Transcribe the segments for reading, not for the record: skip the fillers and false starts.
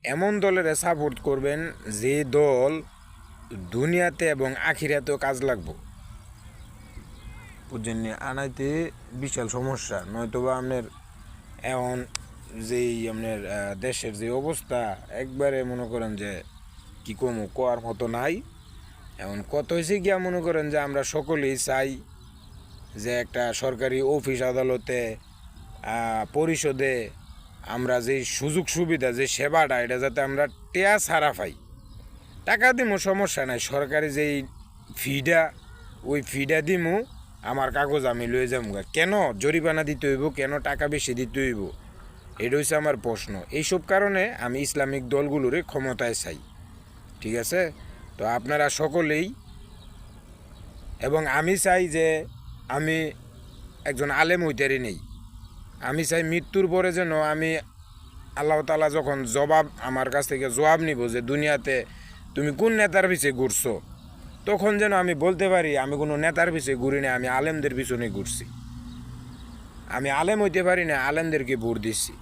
এমন দলের সাপোর্ট করবেন যে দল দুনিয়াতে এবং আখিরাতেও কাজ লাগবো, বুঝছেন? আনাইতে বিশাল সমস্যা। নয়তোবা আপনার এখন যেই আপনার দেশের যে অবস্থা, একবারে মনে করেন যে কী কমো কোয়ার মতো নাই। এখন কত হয়েছে গিয়া মনে করেন যে আমরা সকলেই চাই যে একটা সরকারি অফিস আদালতে পরিষদে আমরা যে সুযোগ সুবিধা, যে সেবাটা, এটা যাতে আমরা টেয়া ছাড়া পাই। টাকা দিমু সমস্যা নাই, সরকারি যেই ফিটা, ওই ফিটা দিমু, আমার কাগজ আমি লয়ে যাবো। কেন জরিমানা দিতে হইব, কেন টাকা বেশি দিতে হইব, এটা হচ্ছে আমার প্রশ্ন। এইসব কারণে আমি ইসলামিক দলগুলোরে ক্ষমতায় চাই, ঠিক আছে? তো আপনারা সকলেই, এবং আমি চাই যে আমি একজন আলেম হইতারি নেই। আমি চাই মৃত্যুর পরে যেন আমি আল্লাহ তাআলা যখন জবাব আমার কাছ থেকে জবাব নিব যে দুনিয়াতে তুমি কোন নেতার পিছিয়ে ঘুরছো, তখন যেন আমি বলতে পারি আমি কোনো নেতার পিছিয়ে ঘুরি না, আমি আলেমদের পিছনে ঘুরছি। আমি আলেম হইতে পারি না, আলেমদেরকে ভোট দিচ্ছি,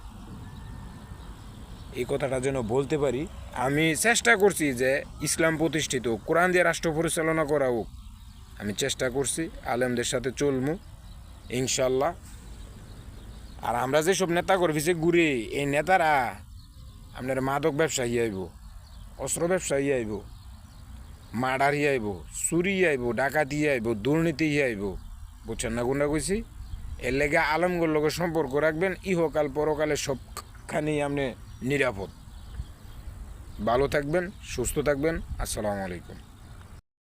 এই কথাটা যেন বলতে পারি। আমি চেষ্টা করছি যে ইসলাম প্রতিষ্ঠিত হোক, কোরআন দিয়ে রাষ্ট্র পরিচালনা করা হোক। আমি চেষ্টা করছি আলেমদের সাথে চলমু ইনশাল্লাহ। আর আমরা যেসব নেতা করছি ঘুরি, এই নেতারা আপনার মাদক ব্যবসায়ী আইব, অস্ত্র ব্যবসায়ী আইব, মার্ডারি আইব, চুরি আইব, ডাকাতি আইব, দুর্নীতি আইব, বুঝছেন না কোনটা কইছি? এর লেগে আলমগুলোর লগে সম্পর্ক রাখবেন, ইহকাল পরকালে সবখানেই আপনি নিরাপদ। ভালো থাকবেন, সুস্থ থাকবেন। আসসালামু আলাইকুম।